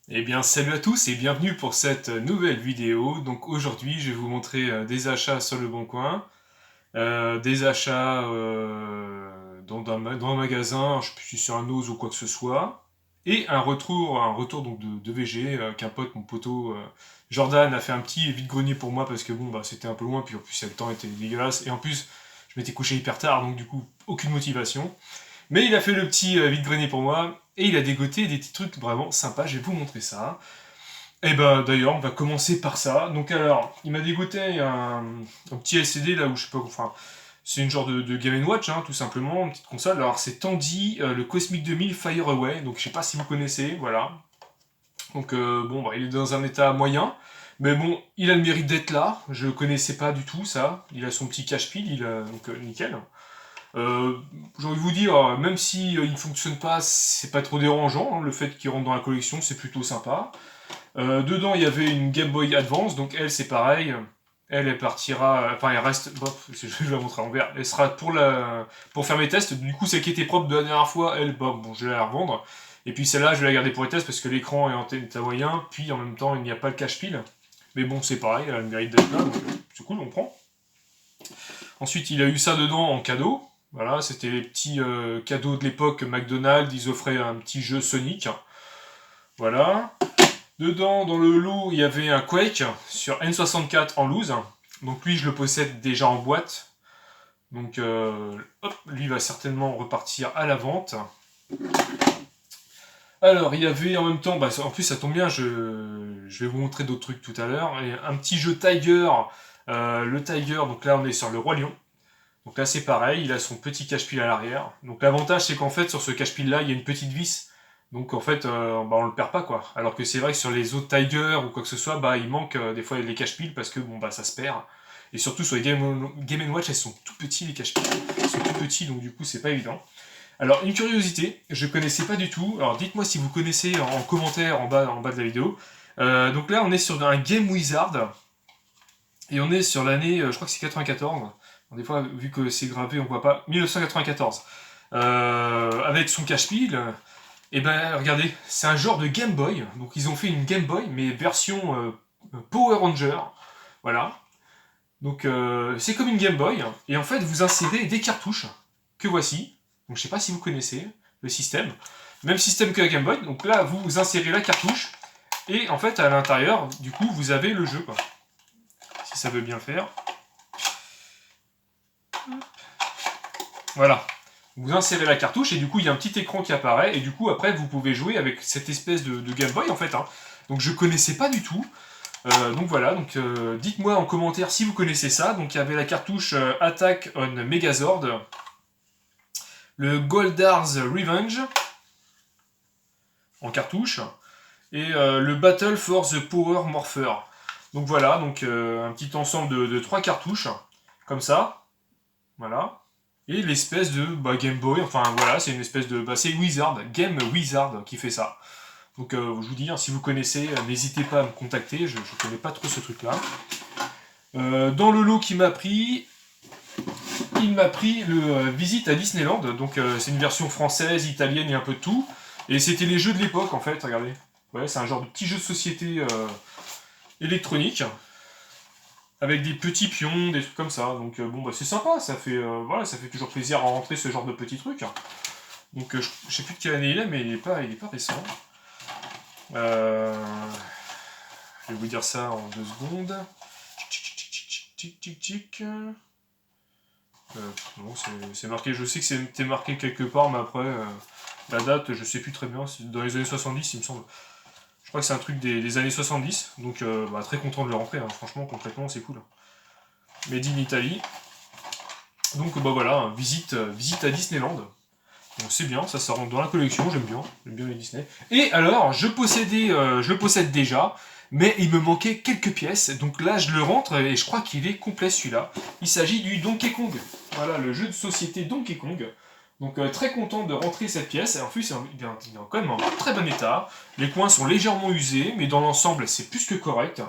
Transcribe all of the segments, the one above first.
Eh bien, salut à tous et bienvenue pour cette nouvelle vidéo. Donc aujourd'hui, je vais vous montrer des achats sur le Bon Coin, des achats dans un magasin, je sais plus si c'est un Ose ou quoi que ce soit, et un retour donc de VG qu'un pote, mon poteau Jordan a fait un petit vide-grenier pour moi parce que bon, bah, c'était un peu loin, puis en plus le temps était dégueulasse, et en plus je m'étais couché hyper tard, donc du coup aucune motivation. Mais il a fait le petit vide-grenier pour moi, et il a dégoté des petits trucs vraiment sympas, je vais vous montrer ça. Et bah d'ailleurs, on va commencer par ça. Donc alors, il m'a dégoté un petit LCD là où je sais pas, enfin, c'est une genre de Game Watch, hein, tout simplement, une petite console. Alors c'est Tandy, le Cosmic 2000 Fire Away, donc je sais pas si vous connaissez, voilà. Donc bon, bah, il est dans un état moyen, mais bon, il a le mérite d'être là. Je connaissais pas du tout ça. Il a son petit cache-pile, donc nickel. Euh, j'ai envie de vous dire, même si il ne fonctionne pas, c'est pas trop dérangeant, hein. Le fait qu'il rentre dans la collection, c'est plutôt sympa. Dedans, il y avait une Game Boy Advance, donc elle, c'est pareil. Elle partira, enfin, elle reste, bof, je vais la montrer à l'envers. Elle sera pour faire mes tests. Du coup, celle qui était propre de la dernière fois, elle, bah, bon, je vais la revendre. Et puis celle-là, je vais la garder pour les tests parce que l'écran est en état moyen. Puis en même temps, il n'y a pas le cache-pile. Mais bon, c'est pareil, elle a le mérite d'être là, donc c'est cool, on prend. Ensuite, il a eu ça dedans en cadeau. Voilà, c'était les petits cadeaux de l'époque McDonald's. Ils offraient un petit jeu Sonic. Voilà. Dedans, dans le lot, il y avait un Quake sur N64 en loose. Donc lui, je le possède déjà en boîte. Donc hop, lui va certainement repartir à la vente. Alors, il y avait en même temps, bah, en plus ça tombe bien, je vais vous montrer d'autres trucs tout à l'heure. Et un petit jeu Tiger. Le Tiger, donc là on est sur le Roi Lion. Donc là c'est pareil, il a son petit cache-pile à l'arrière. Donc l'avantage c'est qu'en fait sur ce cache-pile là, il y a une petite vis. Donc en fait, bah, on le perd pas quoi. Alors que c'est vrai que sur les autres Tiger ou quoi que ce soit, bah il manque des fois les cache-piles parce que bon bah ça se perd. Et surtout sur les Game Watch, elles sont tout petits les cache-piles. Ils sont tout petits donc du coup c'est pas évident. Alors une curiosité, je connaissais pas du tout. Alors dites-moi si vous connaissez en commentaire en bas de la vidéo. Donc là on est sur un Game Wizard et on est sur l'année, je crois que c'est 94. Bon, des fois, vu que c'est gravé, on voit pas. 1994. Avec son cache-pile. Et ben, regardez, c'est un genre de Game Boy. Donc, ils ont fait une Game Boy, mais version Power Ranger. Voilà. Donc, c'est comme une Game Boy. Et en fait, vous insérez des cartouches que voici. Donc, je sais pas si vous connaissez le système. Même système que la Game Boy. Donc là, vous insérez la cartouche. Et en fait, à l'intérieur, du coup, vous avez le jeu, quoi. Si ça veut bien faire. Voilà. Vous insérez la cartouche et du coup il y a un petit écran qui apparaît et du coup après vous pouvez jouer avec cette espèce de Game Boy en fait, hein. Donc je connaissais pas du tout. Donc voilà, donc dites-moi en commentaire si vous connaissez ça. Donc il y avait la cartouche Attack on Megazord, le Goldar's Revenge en cartouche et le Battle for the Power Morpher. Donc voilà, donc un petit ensemble de 3 cartouches comme ça. Voilà. Et l'espèce de Game Boy, enfin voilà, c'est une espèce de. C'est Wizard, Game Wizard qui fait ça. Donc je vous dis, hein, si vous connaissez, n'hésitez pas à me contacter, je ne connais pas trop ce truc-là. Dans le lot qu'il m'a pris, il m'a pris le Visite à Disneyland, donc c'est une version française, italienne et un peu de tout. Et c'était les jeux de l'époque en fait, regardez. Ouais, c'est un genre de petit jeu de société électronique avec des petits pions, des trucs comme ça. Donc bon bah c'est sympa, voilà, ça fait toujours plaisir à rentrer ce genre de petits trucs. Donc je sais plus de quelle année il est, mais il est pas récent. Euh, je vais vous dire ça en 2 secondes. Non, c'est marqué, je sais que c'était marqué quelque part, mais après, la date, je sais plus très bien, c'est dans les années 70, il me semble. Je crois que c'est un truc des années 70, donc bah, très content de le rentrer, hein. Franchement, concrètement, c'est cool. Made in Italy. Donc bah voilà, visite à Disneyland. Donc c'est bien, ça rentre dans la collection, j'aime bien les Disney. Et alors, je le possède déjà, mais il me manquait quelques pièces, donc là je le rentre et je crois qu'il est complet celui-là. Il s'agit du Donkey Kong. Voilà, le jeu de société Donkey Kong. Donc très content de rentrer cette pièce. En plus, il est quand même en très bon état. Les coins sont légèrement usés, mais dans l'ensemble, c'est plus que correct.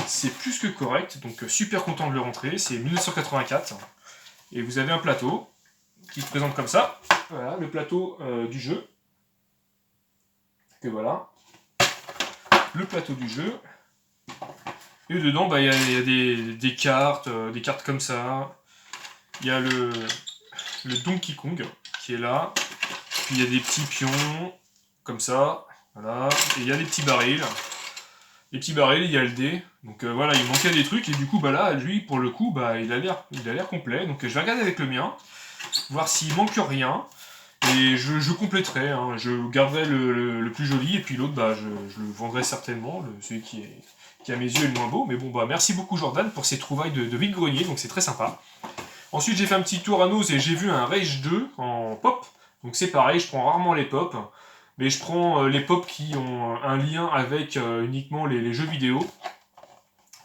C'est plus que correct, donc super content de le rentrer. C'est 1984. Et vous avez un plateau qui se présente comme ça. Voilà, le plateau du jeu. Que voilà. Le plateau du jeu. Et dedans, bah, il y a des cartes comme ça. Il y a le Donkey Kong qui est là. Puis il y a des petits pions comme ça. Voilà. Et il y a des petits barils. Les petits barils, il y a le dé. Donc voilà, il manquait des trucs. Et du coup, bah là, lui, pour le coup, bah, il a l'air complet. Donc je vais regarder avec le mien. Voir s'il manque rien. Et je compléterai. Hein. Je garderai le plus joli. Et puis l'autre, bah, je le vendrai certainement. Celui qui à mes yeux est le moins beau. Mais bon, bah, merci beaucoup Jordan pour ces trouvailles de vide-grenier. Donc c'est très sympa. Ensuite, j'ai fait un petit tour à Nose et j'ai vu un Rage 2 en pop. Donc c'est pareil, je prends rarement les pop. Mais je prends les pop qui ont un lien avec uniquement les jeux vidéo.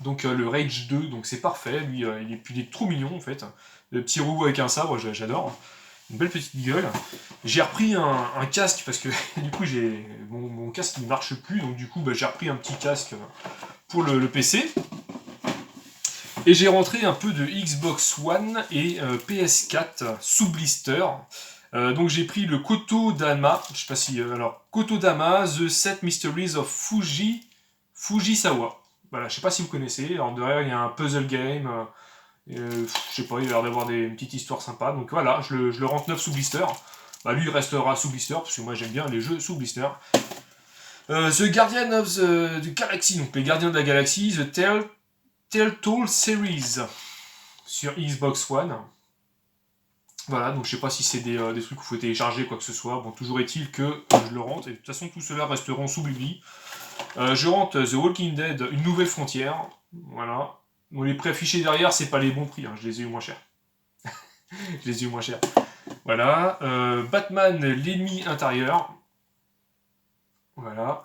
Donc le Rage 2, donc c'est parfait. Lui, il est trop mignon en fait. Le petit robot avec un sabre, j'adore. Une belle petite gueule. J'ai repris un casque parce que du coup mon casque ne marche plus. Donc du coup bah, j'ai repris un petit casque pour le PC. Et j'ai rentré un peu de Xbox One et PS4 sous blister. Donc j'ai pris le Kotodama, je sais pas si... alors, Kotodama, The 7 Mysteries of Fujisawa. Voilà, je sais pas si vous connaissez. Alors derrière, il y a un puzzle game. Je sais pas, il a l'air d'avoir une petite histoire sympa. Donc voilà, je le rentre 9 sous blister. Bah lui, il restera sous blister, parce que moi j'aime bien les jeux sous blister. The Guardian of the Galaxy, donc les Gardiens de la Galaxie, The Telltale Series sur Xbox One. Voilà, donc je sais pas si c'est des trucs qu'il faut télécharger, quoi que ce soit. Bon, toujours est-il que je le rentre, et de toute façon, tout cela resteront sous Bubli. Je rentre The Walking Dead, Une Nouvelle Frontière. Voilà. Bon, les prix affichés derrière, c'est pas les bons prix, hein, je les ai eu moins cher. Je les ai eu moins cher. Voilà. Batman, L'Ennemi Intérieur. Voilà.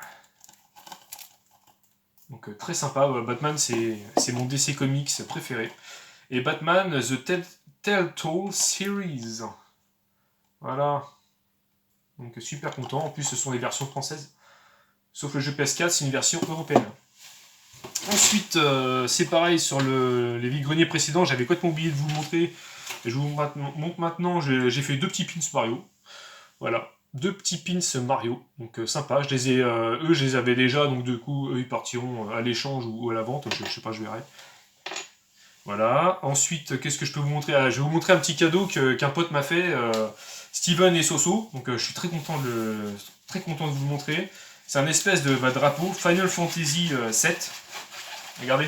Donc très sympa, Batman c'est mon DC Comics préféré. Et Batman, The Telltale Series. Voilà. Donc super content, en plus ce sont des versions françaises. Sauf le jeu PS4, c'est une version européenne. Ensuite, c'est pareil sur les vide-greniers précédents, j'avais complètement oublié de vous le montrer. Je vous montre maintenant, j'ai fait 2 petits pins Mario. Voilà. 2 petits pins Mario, donc sympa. Eux, je les avais déjà, donc du coup, eux, ils partiront à l'échange ou à la vente. Je sais pas, je verrai. Voilà. Ensuite, qu'est-ce que je peux vous montrer? Je vais vous montrer un petit cadeau qu'un pote m'a fait, Steven et Soso. Donc, je suis très content de vous le montrer. C'est un espèce de drapeau Final Fantasy 7. Regardez.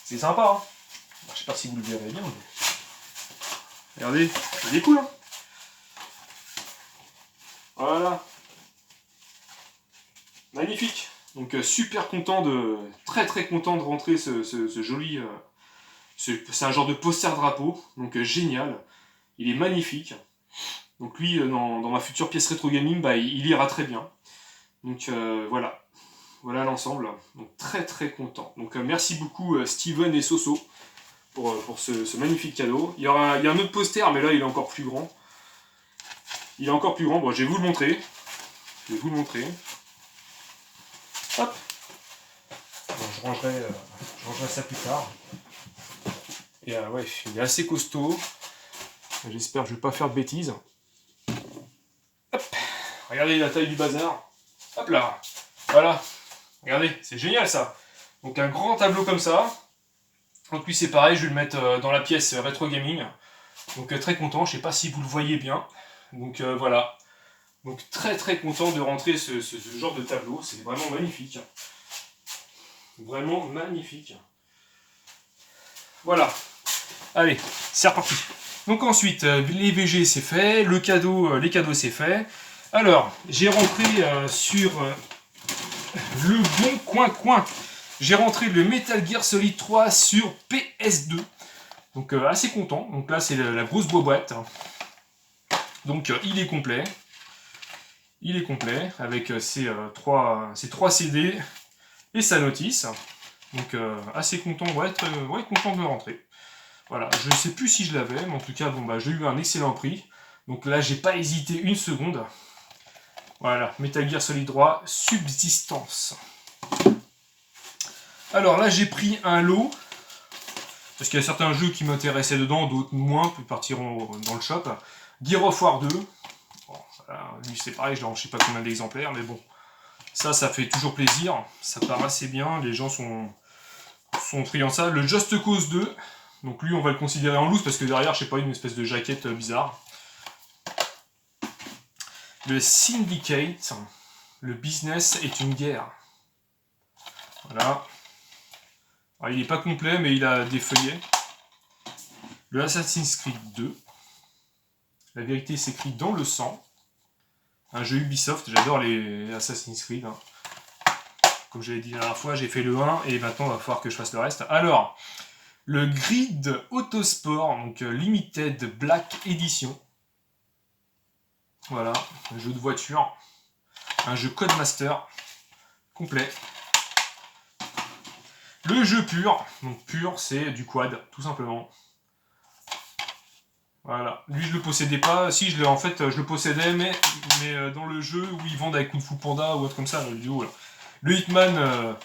C'est sympa, hein. Je sais pas si vous le verrez bien. Mais... regardez, il est cool, hein. Voilà. Magnifique. Donc super content très content de rentrer ce joli... c'est un genre de poster drapeau, donc génial. Il est magnifique. Donc lui, dans ma future pièce rétro gaming, bah, il ira très bien. Donc voilà. Voilà l'ensemble. Donc très content. Donc merci beaucoup Steven et Soso pour ce magnifique cadeau. Il y a un autre poster, mais là il est encore plus grand. Il est encore plus grand. Bon, je vais vous le montrer. Hop. Bon, je rangerai ça plus tard. Et ouais, il est assez costaud. J'espère que je ne vais pas faire de bêtises. Hop. Regardez la taille du bazar. Hop là. Voilà. Regardez, c'est génial ça. Donc un grand tableau comme ça. Donc lui c'est pareil, je vais le mettre dans la pièce rétro gaming. Donc très content, je sais pas si vous le voyez bien. Donc voilà. Donc très content de rentrer ce genre de tableau, c'est vraiment magnifique. Vraiment magnifique. Voilà. Allez, c'est reparti. Donc ensuite, les VG c'est fait, les cadeaux c'est fait. Alors, j'ai rentré sur le bon coin. J'ai rentré le Metal Gear Solid 3 sur PS2. Donc assez content. Donc là c'est la grosse boîte. Donc il est complet. Il est complet avec ces 3 CD et sa notice. Donc assez content, content de le rentrer. Voilà, je ne sais plus si je l'avais, mais en tout cas, bon, bah, j'ai eu un excellent prix. Donc là, j'ai pas hésité une seconde. Voilà, Metal Gear Solid 3, Subsistance. Alors là, j'ai pris un lot. Parce qu'il y a certains jeux qui m'intéressaient dedans, d'autres moins, puis partiront dans le shop. Gear of War 2. Bon, Voilà, lui c'est pareil, je sais pas combien d'exemplaires, mais bon. Ça fait toujours plaisir, ça part assez bien, les gens sont friands de ça. Le Just Cause 2, donc lui on va le considérer en loose parce que derrière, je sais pas, une espèce de jaquette bizarre. Le Syndicate, le business est une guerre. Voilà. Alors, il n'est pas complet, mais il a des feuillets. Le Assassin's Creed 2. La vérité s'écrit dans le sang. Un jeu Ubisoft, j'adore les Assassin's Creed. Hein. Comme je l'ai dit la dernière fois, j'ai fait le 1 et maintenant il va falloir que je fasse le reste. Alors, le Grid Autosport, donc Limited Black Edition. Voilà, un jeu de voiture. Un jeu Codemaster complet. Le jeu pur, donc pur c'est du quad, tout simplement. Voilà, lui je le possédais pas, si je le possédais, mais dans le jeu où ils vendent avec Kung Fu Panda ou autre comme ça, le duo là. Le Hitman,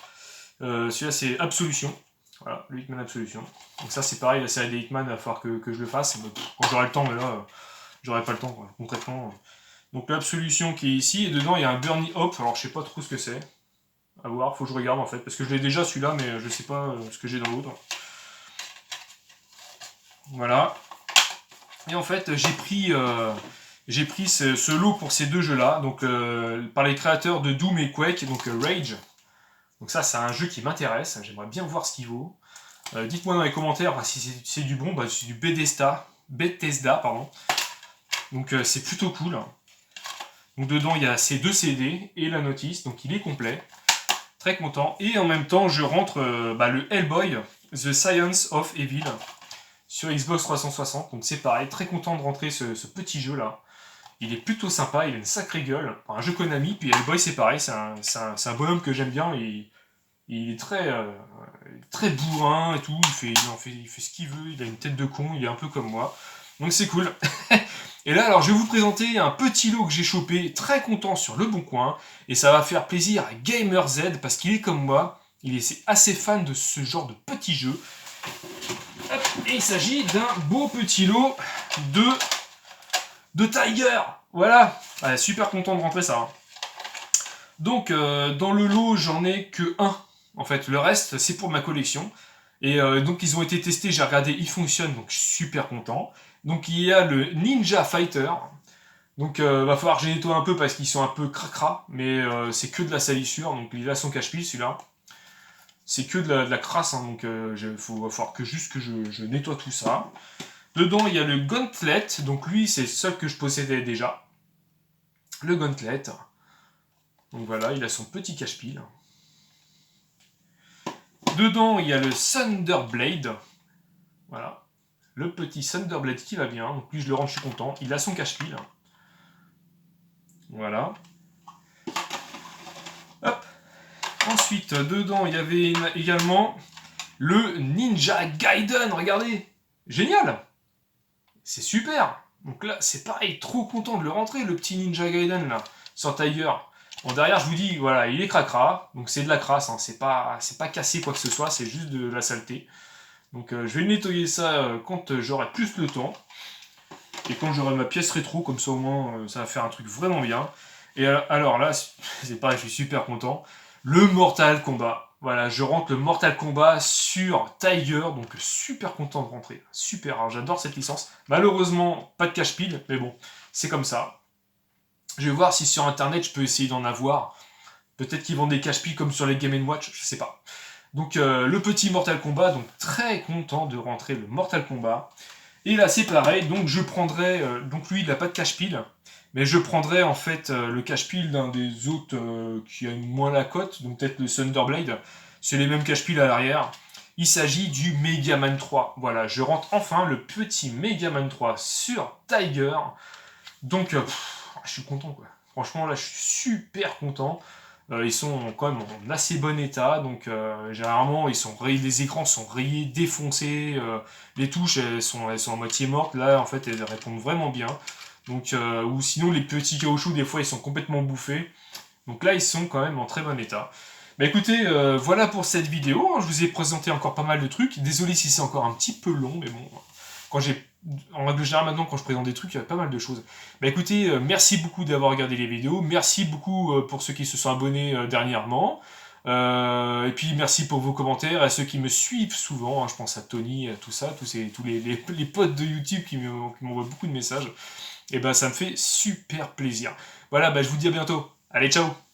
celui-là c'est Absolution. Voilà, le Hitman Absolution. Donc ça c'est pareil, la série des Hitman, il va falloir que je le fasse. Quand j'aurai le temps, mais là, j'aurai pas le temps, quoi, concrètement. Donc l'Absolution qui est ici, et dedans il y a un Burnie Hop, alors je sais pas trop ce que c'est. À voir, faut que je regarde en fait, parce que je l'ai déjà celui-là, mais je sais pas ce que j'ai dans l'autre. Voilà. Et en fait, j'ai pris ce lot pour ces deux jeux-là, donc par les créateurs de Doom et Quake, donc Rage. Donc ça, c'est un jeu qui m'intéresse, j'aimerais bien voir ce qu'il vaut. Dites-moi dans les commentaires si c'est du bon, c'est du Bethesda, pardon. Donc c'est plutôt cool. Donc dedans, il y a ces deux CD et la notice, donc il est complet. Très content. Et en même temps, je rentre le Hellboy, The Science of Evil, sur Xbox 360. Donc c'est pareil, très content de rentrer ce petit jeu-là. Il est plutôt sympa, il a une sacrée gueule. Enfin, un jeu Konami, puis Hellboy c'est pareil, c'est un bonhomme que j'aime bien. Il est très bourrin et tout, il fait ce qu'il veut, il a une tête de con, il est un peu comme moi. Donc c'est cool. Et là, alors, je vais vous présenter un petit lot que j'ai chopé, très content sur Le Bon Coin, et ça va faire plaisir à GamerZ, parce qu'il est comme moi, il est assez fan de ce genre de petits jeux. Hop, et il s'agit d'un beau petit lot de Tiger. Voilà, ouais, super content de rentrer ça. Hein. Donc, dans le lot, j'en ai que un. En fait, le reste, c'est pour ma collection. Et donc, ils ont été testés, j'ai regardé, ils fonctionnent, donc je suis super content. Donc il y a le Ninja Fighter. Donc va falloir que je nettoie un peu parce qu'ils sont un peu cracra, mais c'est que de la salissure, donc il a son cache-pile celui-là. C'est que de la crasse, hein, donc va falloir que je nettoie tout ça. Dedans il y a le Gauntlet, donc lui c'est le seul que je possédais déjà. Le Gauntlet. Donc voilà, il a son petit cache-pile. Dedans il y a le Thunderblade. Voilà. Le petit Thunderblade qui va bien, donc lui je le range, je suis content. Il a son cache-pile. Voilà. Hop. Ensuite, dedans, il y avait également le Ninja Gaiden. Regardez. Génial. C'est super. Donc là, c'est pareil, trop content de le rentrer, le petit Ninja Gaiden, là, sur Tiger. Bon, derrière, je vous dis, voilà, il est cracra. Donc c'est de la crasse, hein, c'est pas cassé quoi que ce soit, c'est juste de la saleté. Donc je vais nettoyer ça quand j'aurai plus le temps. Et quand j'aurai ma pièce rétro, comme ça au moins, ça va faire un truc vraiment bien. Et alors là, c'est pareil, je suis super content. Le Mortal Kombat. Voilà, je rentre le Mortal Kombat sur Tiger, donc super content de rentrer. Super, alors j'adore cette licence. Malheureusement, pas de cache-pile, mais bon, c'est comme ça. Je vais voir si sur internet je peux essayer d'en avoir. Peut-être qu'ils vendent des cache-piles comme sur les Game & Watch, je sais pas. Donc le petit Mortal Kombat, donc très content de rentrer le Mortal Kombat. Et là c'est pareil, donc je prendrai, donc lui il n'a pas de cache-pile, mais je prendrai en fait le cache-pile d'un des autres qui a moins la cote, donc peut-être le Thunderblade, c'est les mêmes cache-piles à l'arrière. Il s'agit du Mega Man 3, voilà, je rentre enfin le petit Mega Man 3 sur Tiger, donc je suis content quoi, franchement là je suis super content. Ils sont quand même en assez bon état, donc généralement les écrans sont rayés, défoncés, les touches elles sont à moitié mortes, là en fait elles répondent vraiment bien. Donc, ou sinon les petits caoutchoucs des fois ils sont complètement bouffés. Donc là ils sont quand même en très bon état. Bah écoutez, voilà pour cette vidéo, hein. Je vous ai présenté encore pas mal de trucs. Désolé si c'est encore un petit peu long, mais bon, En règle générale, maintenant, quand je présente des trucs, il y a pas mal de choses. Bah écoutez, merci beaucoup d'avoir regardé les vidéos. Merci beaucoup pour ceux qui se sont abonnés dernièrement. Et puis merci pour vos commentaires, à ceux qui me suivent souvent, hein, je pense à Tony, à tout ça, tous les potes de YouTube qui m'envoient beaucoup de messages. Et ben ça me fait super plaisir. Voilà, bah, je vous dis à bientôt. Allez, ciao!